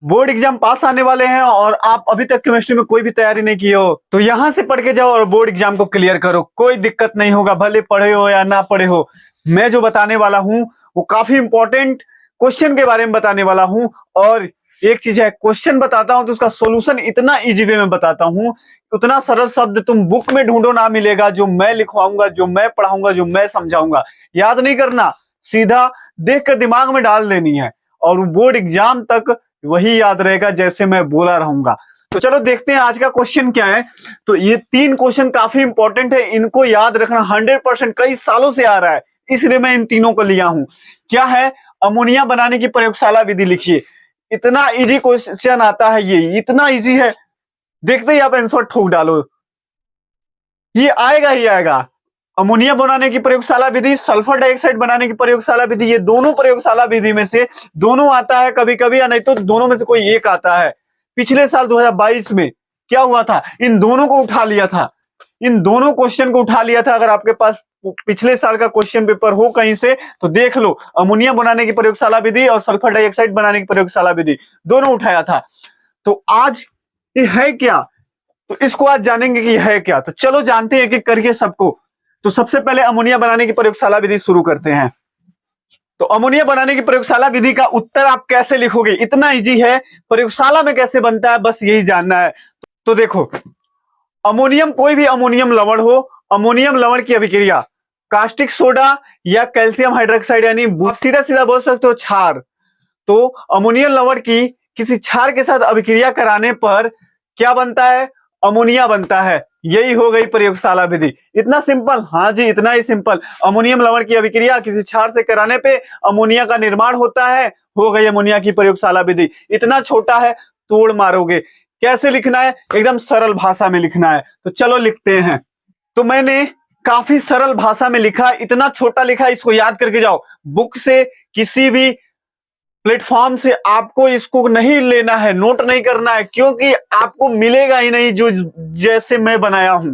Board exam पास आने वाले हैं और आप अभी तक केमिस्ट्री में कोई भी तैयारी नहीं किए हो तो यहां से पढ़ के जाओ और बोर्ड एग्जाम को क्लियर करो। कोई दिक्कत नहीं होगा, भले पढ़े हो या ना पढ़े हो। मैं जो बताने वाला हूं वो काफी इंपॉर्टेंट क्वेश्चन के बारे में बताने वाला हूं। और एक चीज है, क्वेश्चन बताता हूं तो उसका सोल्यूशन इतना इजी वे में बताता हूं, उतना सरल शब्द तुम बुक में ढूंढो ना मिलेगा। जो मैं लिखवाऊंगा, जो मैं पढ़ाऊंगा, जो मैं समझाऊंगा, याद नहीं करना, सीधा देख कर दिमाग में डाल देनी है और बोर्ड एग्जाम तक वही याद रहेगा जैसे मैं बोला रहूंगा। तो चलो देखते हैं आज का क्वेश्चन क्या है। तो ये 3 क्वेश्चन काफी इंपॉर्टेंट है, इनको याद रखना 100%, कई सालों से आ रहा है, इसलिए मैं इन तीनों को लिया हूं। क्या है? अमोनिया बनाने की प्रयोगशाला विधि लिखिए। इतना इजी क्वेश्चन आता है, ये इतना इजी है, देखते ही आप आंसर ठोक डालो, ये आएगा ही आएगा। अमोनिया बनाने की प्रयोगशाला विधि, सल्फर डाइऑक्साइड बनाने की प्रयोगशाला विधि, ये दोनों प्रयोगशाला विधि में से दोनों आता है कभी कभी, या नहीं तो दोनों में से कोई एक आता है। पिछले साल 2022 में क्या हुआ था, इन दोनों को उठा लिया था, इन दोनों क्वेश्चन को उठा लिया था। अगर आपके पास पिछले साल का क्वेश्चन पेपर हो कहीं से तो देख लो, अमोनिया बनाने की प्रयोगशाला विधि और सल्फर डाइऑक्साइड बनाने की प्रयोगशाला विधि दोनों उठाया था। तो आज ये है क्या, तो इसको आज जानेंगे कि है क्या। तो चलो जानते हैं एक एक करके सबको। तो सबसे पहले अमोनिया बनाने की प्रयोगशाला विधि शुरू करते हैं। तो अमोनिया बनाने की प्रयोगशाला विधि का उत्तर आप कैसे लिखोगे, इतना इजी है। प्रयोगशाला में कैसे बनता है बस यही जानना है। तो देखो, अमोनियम, कोई भी अमोनियम लवण हो, अमोनियम लवण की अभिक्रिया कास्टिक सोडा या कैल्शियम हाइड्रोक्साइड, यानी सीधा सीधा बोल सकते हो क्षार। तो अमोनियम लवण की किसी क्षार के साथ अभिक्रिया कराने पर क्या बनता है? अमोनिया बनता है। यही हो गई प्रयोगशाला विधि। इतना सिंपल, हाँ जी इतना ही सिंपल। अमोनियम लवण की अभिक्रिया किसी क्षार से कराने पे अमोनिया का निर्माण होता है, हो गई अमोनिया की प्रयोगशाला विधि। इतना छोटा है, तोड़ मारोगे। कैसे लिखना है? एकदम सरल भाषा में लिखना है। तो चलो लिखते हैं। तो मैंने काफी सरल भाषा में लिखा, इतना छोटा लिखा, इसको याद करके जाओ। बुक से, किसी भी प्लेटफॉर्म से आपको इसको नहीं लेना है, नोट नहीं करना है, क्योंकि आपको मिलेगा ही नहीं जो जैसे मैं बनाया हूं।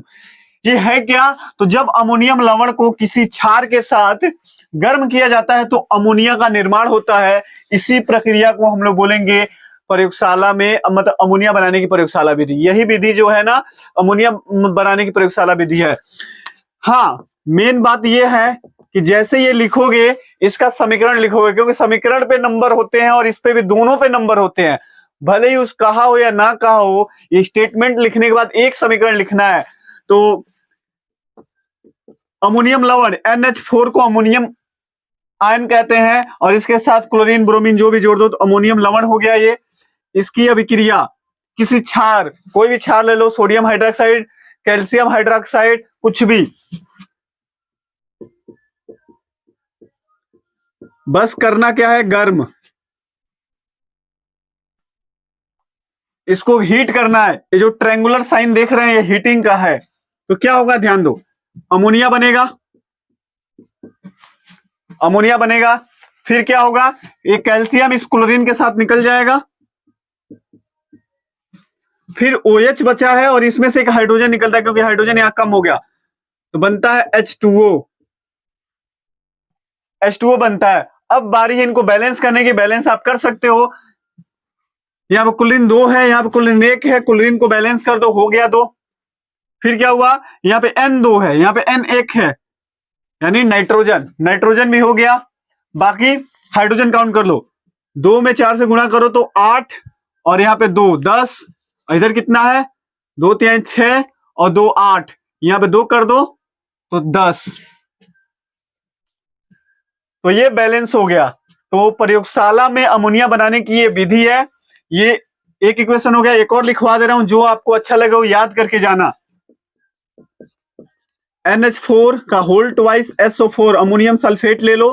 ये है क्या? तो जब अमोनियम लवण को किसी क्षार के साथ गर्म किया जाता है तो अमोनिया का निर्माण होता है। इसी प्रक्रिया को हम लोग बोलेंगे प्रयोगशाला में, मतलब अमोनिया बनाने की प्रयोगशाला विधि। यही विधि जो है ना, अमोनिया बनाने की प्रयोगशाला विधि है। हाँ, मेन बात यह है कि जैसे ये लिखोगे, इसका समीकरण लिखोगे, क्योंकि समीकरण पे नंबर होते हैं और इस पे भी, दोनों पे नंबर होते हैं। भले ही उस कहा हो या ना कहा हो, ये स्टेटमेंट लिखने के बाद एक समीकरण लिखना है। तो अमोनियम लवण NH4 को अमोनियम आयन कहते हैं, और इसके साथ क्लोरीन ब्रोमीन जो भी जोड़ दो तो अमोनियम लवण हो गया। ये इसकी अभिक्रिया किसी क्षार, कोई भी क्षार ले लो, सोडियम हाइड्रोक्साइड, कैल्शियम हाइड्रोक्साइड, कुछ भी, बस करना क्या है, गर्म, इसको हीट करना है। ये जो ट्रायंगुलर साइन देख रहे हैं ये हीटिंग का है। तो क्या होगा, ध्यान दो, अमोनिया बनेगा, अमोनिया बनेगा, फिर क्या होगा, ये कैल्शियम इस क्लोरीन के साथ निकल जाएगा, फिर OH बचा है और इसमें से एक हाइड्रोजन निकलता है, क्योंकि हाइड्रोजन यहां कम हो गया, तो बनता है H2O, H2O बनता है। अब बारी है इनको बैलेंस करने की। बैलेंस आप कर सकते हो, यहाँ पे क्लोरीन 2 है, यहाँ पे क्लोरीन 1 है, क्लोरीन को बैलेंस कर दो, हो गया 2। फिर क्या हुआ, यहाँ पे N2 है, यहाँ पे N1 है, यानी नाइट्रोजन, नाइट्रोजन भी हो गया। बाकी हाइड्रोजन काउंट कर लो, 2 में 4 से गुणा करो तो 8, और यहाँ पे 2 10, इधर कितना है, 2 3 6 और 2 8, यहाँ पे 2 कर दो तो 10। तो ये बैलेंस हो गया। तो प्रयोगशाला में अमोनिया बनाने की ये विधि है। ये एक इक्वेशन हो गया। एक और लिखवा दे रहा हूं, जो आपको अच्छा लगे वो याद करके जाना। NH4 का whole twice SO4 ammonium sulphate ले लो।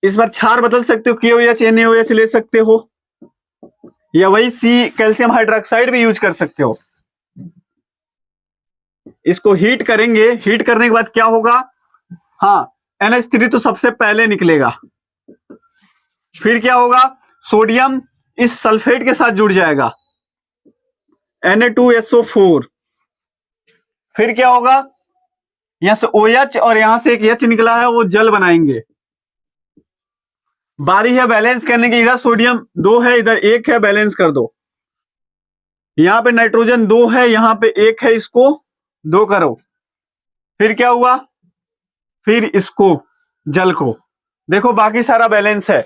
इस बार क्षार बदल सकते हो, KOH NaOH ले सकते हो, या वही C कैल्शियम हाइड्रोक्साइड भी यूज कर सकते हो। इसको हीट करेंगे, हीट करने के बाद क्या होगा, हाँ NH3 तो सबसे पहले निकलेगा। फिर क्या होगा, सोडियम इस सल्फेट के साथ जुड़ जाएगा, Na2SO4। फिर क्या होगा, यहां से OH और यहां से एक H निकला है, वो जल बनाएंगे। बारी है बैलेंस करने की। इधर सोडियम 2 है, इधर 1 है, बैलेंस कर दो। यहां पे नाइट्रोजन 2 है, यहां पे 1 है, इसको 2 करो। फिर क्या हुआ, फिर इसको जल को देखो, बाकी सारा बैलेंस है।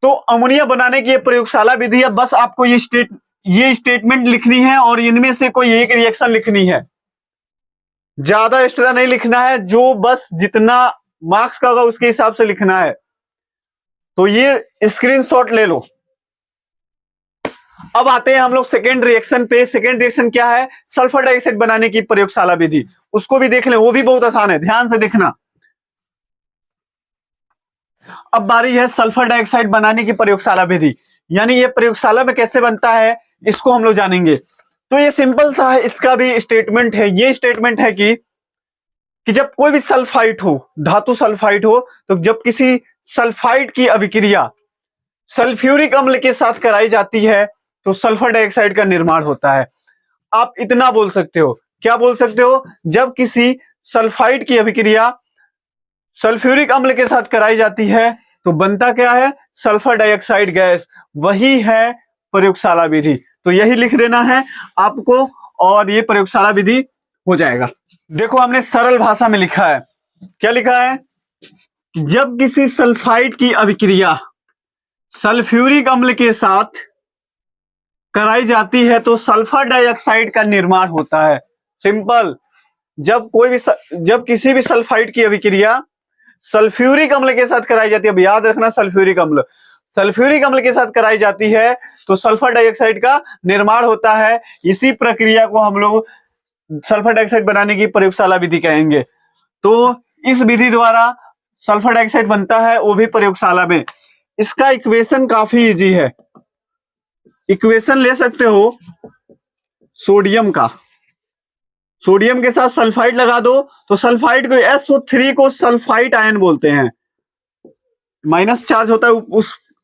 तो अमोनिया बनाने की ये प्रयोगशाला विधि है। बस आपको ये स्टेटमेंट लिखनी है और इनमें से कोई एक रिएक्शन लिखनी है, ज्यादा एक्स्ट्रा नहीं लिखना है, जो बस जितना मार्क्स का होगा उसके हिसाब से लिखना है। तो ये स्क्रीनशॉट ले लो। अब आते हैं हम लोग सेकेंड रिएक्शन पे। सेकेंड रिएक्शन क्या है, सल्फर डाइऑक्साइड बनाने की प्रयोगशाला विधि, उसको भी देख लें, वो भी बहुत आसान है, ध्यान से देखना। अब बारी है सल्फर डाइऑक्साइड बनाने की प्रयोगशाला विधि, यानी ये प्रयोगशाला में कैसे बनता है इसको हम लोग जानेंगे। तो ये सिंपल सा है, इसका भी स्टेटमेंट है। ये स्टेटमेंट है कि जब कोई भी सल्फाइड हो, धातु सल्फाइड हो, तो जब किसी सल्फाइड की अभिक्रिया सल्फ्यूरिक अम्ल के साथ कराई जाती है तो सल्फर डाइऑक्साइड का निर्माण होता है। आप इतना बोल सकते हो, क्या बोल सकते हो, जब किसी सल्फाइड की अभिक्रिया सल्फ्यूरिक अम्ल के साथ कराई जाती है तो बनता क्या है, सल्फर डाइऑक्साइड गैस। वही है प्रयोगशाला विधि। तो यही लिख देना है आपको और ये प्रयोगशाला विधि हो जाएगा। देखो हमने सरल भाषा में लिखा है, क्या लिखा है, जब किसी सल्फाइड की अभिक्रिया सल्फ्यूरिक अम्ल के साथ कराई जाती है तो सल्फर डाइऑक्साइड का निर्माण होता है। सिंपल, जब किसी भी सल्फाइड की अभिक्रिया सल्फ्यूरिक अम्ल के साथ कराई जाती है, अब याद रखना सल्फ्यूरिक अम्ल के साथ कराई जाती है तो सल्फर डाइऑक्साइड का निर्माण होता है। इसी प्रक्रिया को हम लोग सल्फर डाइऑक्साइड बनाने की प्रयोगशाला विधि कहेंगे। तो इस विधि द्वारा सल्फर डाइऑक्साइड बनता है, वो भी प्रयोगशाला में। इसका इक्वेशन काफी इजी है। इक्वेशन ले सकते हो सोडियम का, सोडियम के साथ सल्फाइड लगा दो तो सल्फाइड को SO3 को सल्फाइड आयन बोलते हैं, माइनस चार्ज होता है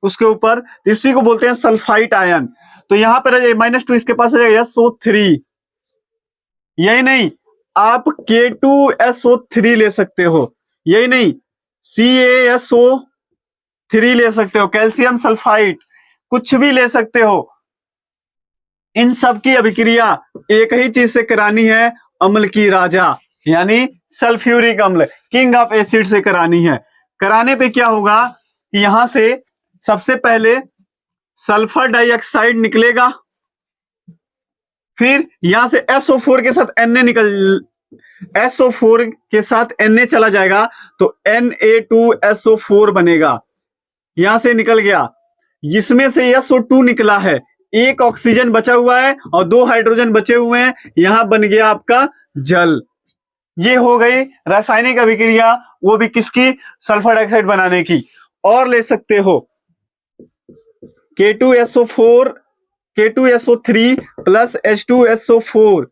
उसके ऊपर, इसी को बोलते हैं सल्फाइड आयन। तो यहां पर -2 इसके पास है SO3। यही नहीं, आप K2SO3 ले सकते हो, यही नहीं CaSO3 ले सकते हो, कैल्शियम सल्फाइड, कुछ भी ले सकते हो। इन सब की अभिक्रिया एक ही चीज से करानी है, अम्ल की राजा यानी सल्फ्यूरिक अम्ल, किंग ऑफ एसिड से करानी है। कराने पे क्या होगा कि यहां से सबसे पहले सल्फर डाइऑक्साइड निकलेगा, फिर यहां से SO4 के साथ SO4 के साथ Na चला जाएगा तो Na2SO4 बनेगा, यहां से निकल गया। जिसमें से SO2 निकला है, एक ऑक्सीजन बचा हुआ है और 2 हाइड्रोजन बचे हुए हैं, यहां बन गया आपका जल। ये हो गई रासायनिक अभिक्रिया, वो भी किसकी, सल्फर डाइऑक्साइड बनाने की। और ले सकते हो K2SO3 प्लस H2SO4,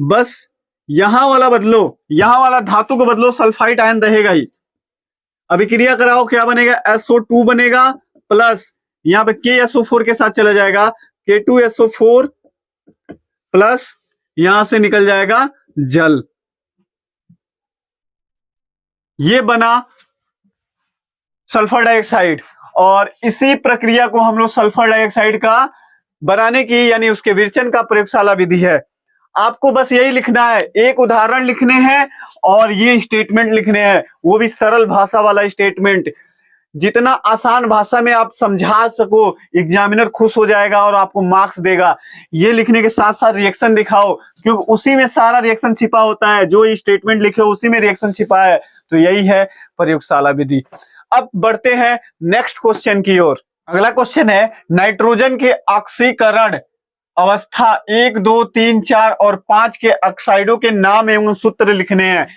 बस यहां वाला बदलो, यहां वाला धातु को बदलो, सल्फाइड आयन रहेगा ही। अभिक्रिया कराओ, क्या बनेगा, SO2 बनेगा, प्लस यहां पे KSO4 के साथ चला जाएगा, K2SO4 प्लस यहां से निकल जाएगा जल। ये बना सल्फर डाइऑक्साइड। और इसी प्रक्रिया को हम लोग सल्फर डाइऑक्साइड का बनाने की यानी उसके विरचन का प्रयोगशाला विधि है। आपको बस यही लिखना है, एक उदाहरण लिखने हैं और ये स्टेटमेंट लिखने हैं, वो भी सरल भाषा वाला स्टेटमेंट। जितना आसान भाषा में आप समझा सको, एग्जामिनर खुश हो जाएगा और आपको मार्क्स देगा। ये लिखने के साथ साथ रिएक्शन दिखाओ, क्योंकि उसी में सारा रिएक्शन छिपा होता है, जो स्टेटमेंट लिखे उसी में रिएक्शन छिपा है। तो यही है प्रयोगशाला विधि। अब बढ़ते हैं नेक्स्ट क्वेश्चन की ओर। अगला क्वेश्चन है, नाइट्रोजन के ऑक्सीकरण अवस्था 1, 2, 3, 4 और 5 के ऑक्साइडों के नाम एवं सूत्र लिखने हैं।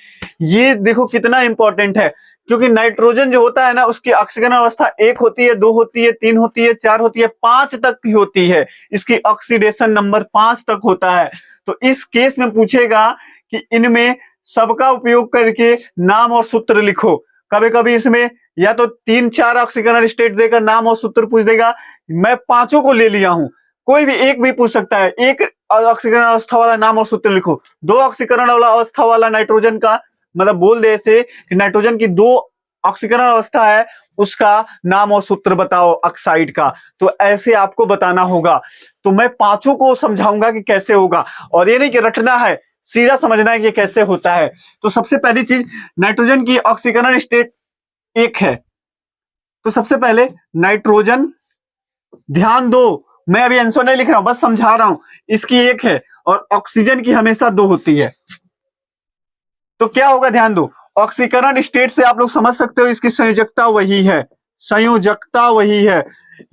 ये देखो कितना इंपॉर्टेंट है, क्योंकि नाइट्रोजन जो होता है ना, उसकी ऑक्सीकरण अवस्था 1 होती है, 2 होती है, 3 होती है, 4 होती है, 5 तक की होती है। इसकी ऑक्सीडेशन नंबर 5 तक होता है। तो इस केस में पूछेगा कि इनमें सबका उपयोग करके नाम और सूत्र लिखो। कभी कभी इसमें या तो 3-4 ऑक्सीकरण स्टेट देकर नाम और सूत्र पूछ देगा। मैं 5 को ले लिया हूं, कोई भी एक भी पूछ सकता है। एक ऑक्सीकरण अवस्था वाला नाम और सूत्र लिखो। 2 ऑक्सीकरण वाला अवस्था वाला नाइट्रोजन का मतलब बोल दे ऐसे कि नाइट्रोजन की 2 ऑक्सीकरण अवस्था है, उसका नाम और सूत्र बताओ ऑक्साइड का। तो ऐसे आपको बताना होगा। तो मैं पांचों को समझाऊंगा कि कैसे होगा, और ये नहीं कि रटना है, सीधा समझना है कि कैसे होता है। तो सबसे पहली चीज, नाइट्रोजन की ऑक्सीकरण स्टेट एक है। तो सबसे पहले नाइट्रोजन, ध्यान दो मैं अभी आंसर नहीं लिख रहा हूं, बस समझा रहा हूं, इसकी एक है और ऑक्सीजन की हमेशा दो होती है। तो क्या होगा, ध्यान दो, ऑक्सीकरण स्टेट से आप लोग समझ सकते हो इसकी संयोजकता वही है, संयोजकता वही है।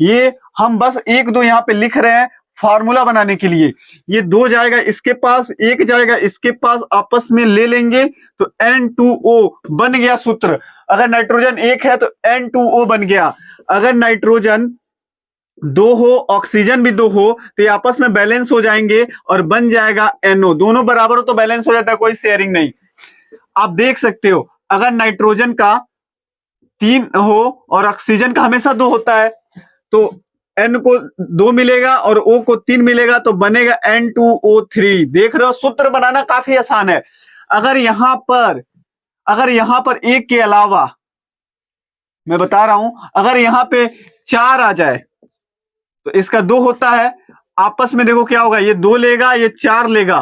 ये हम बस एक दो यहां पे लिख रहे हैं फार्मूला बनाने के लिए। ये दो जाएगा इसके पास, एक जाएगा इसके पास, आपस में ले लेंगे तो N2O बन गया सूत्र। अगर नाइट्रोजन एक है तो N2O बन गया। अगर नाइट्रोजन दो हो, ऑक्सीजन भी दो हो, तो ये आपस में बैलेंस हो जाएंगे और बन जाएगा NO। दोनों बराबर हो तो बैलेंस हो जाता है, कोई शेयरिंग नहीं। आप देख सकते हो अगर नाइट्रोजन का 3 हो और ऑक्सीजन का हमेशा 2 होता है, तो N को 2 मिलेगा और O को 3 मिलेगा, तो बनेगा N2O3। देख रहे हो, सूत्र बनाना काफी आसान है। अगर यहां पर एक के अलावा, मैं बता रहा हूं, अगर यहां पे 4 आ जाए तो इसका 2 होता है, आपस में देखो क्या होगा, ये 2 लेगा, ये 4 लेगा,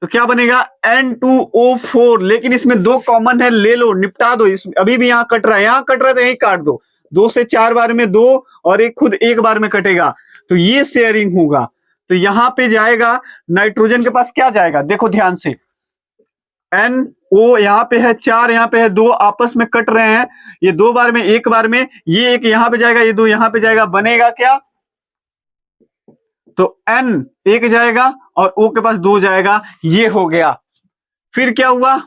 तो क्या बनेगा N2O4। लेकिन इसमें 2 कॉमन है, ले लो, निपटा दो। इसमें अभी भी यहां कट रहा है, यहां कट रहा है तो यही काट दो। 2 से 4 बार में 2 और एक खुद एक बार में कटेगा, तो ये शेयरिंग होगा। तो यहां पे जाएगा, नाइट्रोजन के पास क्या जाएगा, देखो ध्यान से, NO यहां पे है 4, यहां पे है 2, आपस में कट रहे हैं, ये 2 बार में, एक बार में, ये एक यहां पे जाएगा, ये 2 यहां पे जाएगा, बनेगा क्या, तो N एक जाएगा और O के पास 2 जाएगा, ये हो गया। फिर क्या हुआ,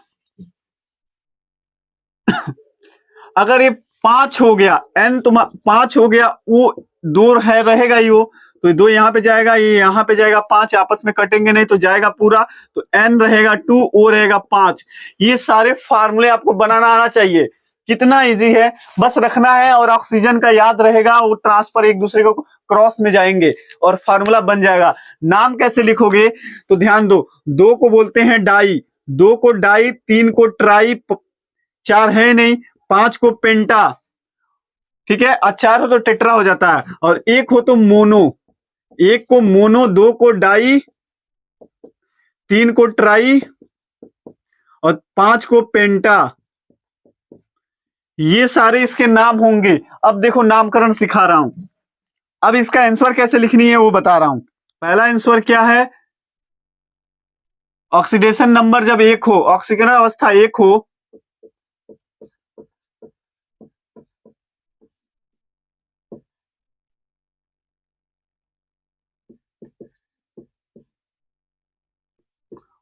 अगर ये 5 हो गया, N तो 5 हो गया, वो 2 है, रहेगा ही वो, तो 2 यहां पे जाएगा, ये यहां पे जाएगा, 5 आपस में कटेंगे नहीं तो जाएगा पूरा, तो N रहेगा 2, O रहेगा 5। ये सारे फार्मूले आपको बनाना आना चाहिए। कितना इजी है, बस रखना है और ऑक्सीजन का याद रहेगा, वो ट्रांसफर एक दूसरे को क्रॉस में जाएंगे और फार्मूला बन जाएगा। नाम कैसे लिखोगे, तो ध्यान दो, 2 को बोलते हैं डाई, 2 को डाई, 3 को ट्राई, 4 है नहीं, 5 को पेंटा, ठीक है, और 4 हो तो टेट्रा हो जाता है, और 1 हो तो मोनो, 1 को मोनो, 2 को डाई, 3 को ट्राई और 5 को पेंटा। ये सारे इसके नाम होंगे। अब देखो नामकरण सिखा रहा हूं। अब इसका आंसर कैसे लिखनी है वो बता रहा हूं। पहला आंसर क्या है, ऑक्सीडेशन नंबर जब 1 हो, ऑक्सीकरण अवस्था 1 हो,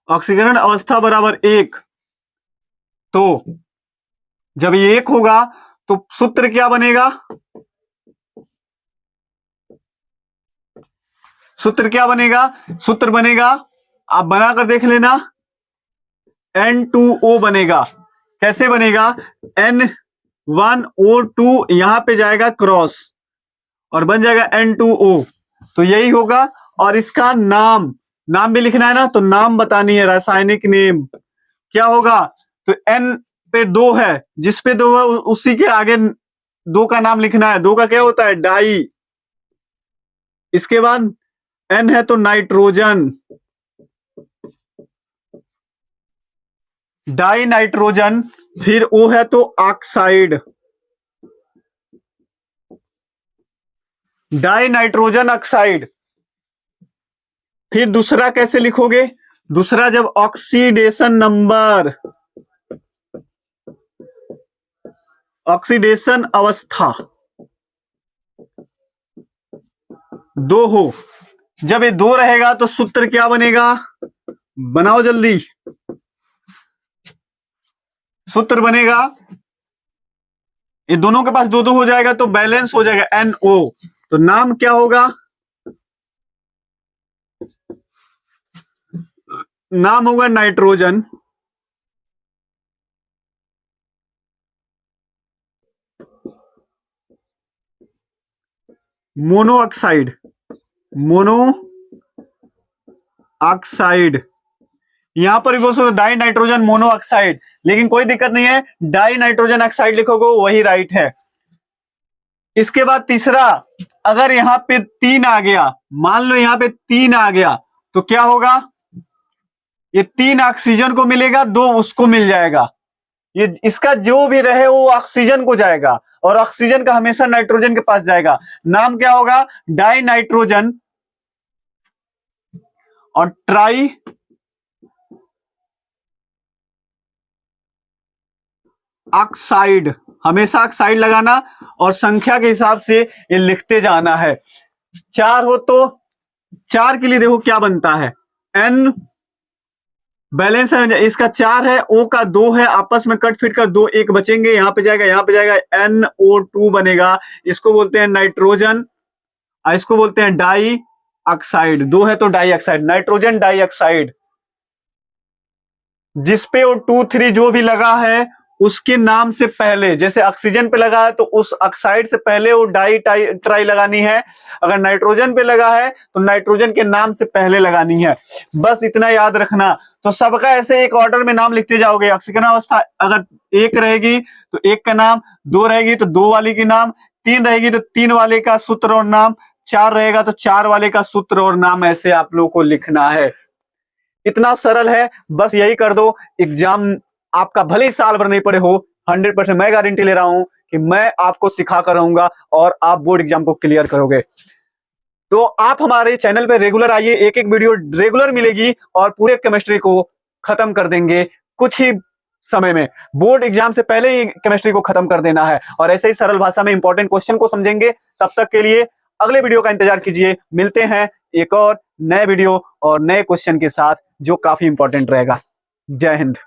ऑक्सीकरण अवस्था बराबर 1, तो जब ये 1 होगा तो सूत्र क्या बनेगा, सूत्र क्या बनेगा, सूत्र बनेगा, आप बनाकर देख लेना, N2O बनेगा। कैसे बनेगा, N1O2 यहां पे जाएगा क्रॉस और बन जाएगा N2O। तो यही होगा। और इसका नाम भी लिखना है ना, तो नाम बतानी है, रासायनिक नेम क्या होगा, तो N पे 2 है, जिस पे 2 है उसी के आगे 2 का नाम लिखना है। 2 का क्या होता है, डाई, इसके बाद N है तो नाइट्रोजन, डाई नाइट्रोजन, फिर O है तो ऑक्साइड, डाई नाइट्रोजन ऑक्साइड। फिर दूसरा कैसे लिखोगे, दूसरा जब ऑक्सीडेशन नंबर, ऑक्सीडेशन अवस्था 2 हो, जब ये 2 रहेगा तो सूत्र क्या बनेगा, बनाओ जल्दी, सूत्र बनेगा, ये दोनों के पास 2-2 हो जाएगा तो बैलेंस हो जाएगा NO। तो नाम क्या होगा, नाम होगा nitrogen, mono oxide, mono oxide, यहां पर भी बोल सकते डाई नाइट्रोजन मोनो ऑक्साइड, लेकिन कोई दिक्कत नहीं है, डाई नाइट्रोजन ऑक्साइड लिखोगे वही राइट है। इसके बाद तीसरा, अगर यहाँ पे 3 आ गया, मान लो यहाँ पे 3 आ गया, तो क्या होगा, ये 3 ऑक्सीजन को मिलेगा, 2 उसको मिल जाएगा। ये इसका जो भी रहे वो ऑक्सीजन को जाएगा, और ऑक्सीजन का हमेशा नाइट्रोजन के पास जाएगा। नाम क्या होगा, डाई नाइट्रोजन और ट्राई ऑक्साइड, हमेशा ऑक्साइड लगाना और संख्या के हिसाब से ये लिखते जाना है। 4 हो तो 4 के लिए देखो क्या बनता है, N बैलेंस है, इसका 4 है, O का 2 है, आपस में कट फिट कर 2 1 बचेंगे, यहां पे जाएगा, यहां पे जाएगा, NO2 बनेगा। इसको बोलते हैं नाइट्रोजन, इसको बोलते हैं डाई ऑक्साइड। 2 है तो dioxide, nitrogen dioxide. जिसपे वो 2 3 जो भी लगा है उसके नाम से पहले, जैसे ऑक्सीजन पे लगा है तो उस ऑक्साइड से पहले वो डाई ट्राई लगानी है। अगर नाइट्रोजन पे लगा है तो नाइट्रोजन के नाम से पहले लगानी है। बस इतना याद रखना। तो सबका ऐसे एक ऑर्डर में नाम लिखते जाओगे। ऑक्सीजन अवस्था अगर 1 रहेगी तो 1 का नाम, 2 रहेगी तो 2 वाले की नाम, 3 रहेगी तो 3 वाले का सूत्र और नाम, 4 रहेगा तो 4 वाले का सूत्र और नाम। ऐसे आप लोगों को लिखना है। इतना सरल है, बस यही कर दो। एग्जाम आपका भले ही साल भर नहीं पढ़े हो, 100% मैं गारंटी ले रहा हूं कि मैं आपको सिखा कर रहूंगा और आप बोर्ड एग्जाम को क्लियर करोगे। तो आप हमारे चैनल पे रेगुलर आइए, एक एक वीडियो रेगुलर मिलेगी और पूरे केमिस्ट्री को खत्म कर देंगे कुछ ही समय में। बोर्ड एग्जाम से पहले ही केमिस्ट्री को खत्म कर देना है और ऐसे ही सरल भाषा में इंपॉर्टेंट क्वेश्चन को समझेंगे। तब तक के लिए अगले वीडियो का इंतजार कीजिए। मिलते हैं एक और नए वीडियो और नए क्वेश्चन के साथ जो काफी इंपॉर्टेंट रहेगा। जय हिंद।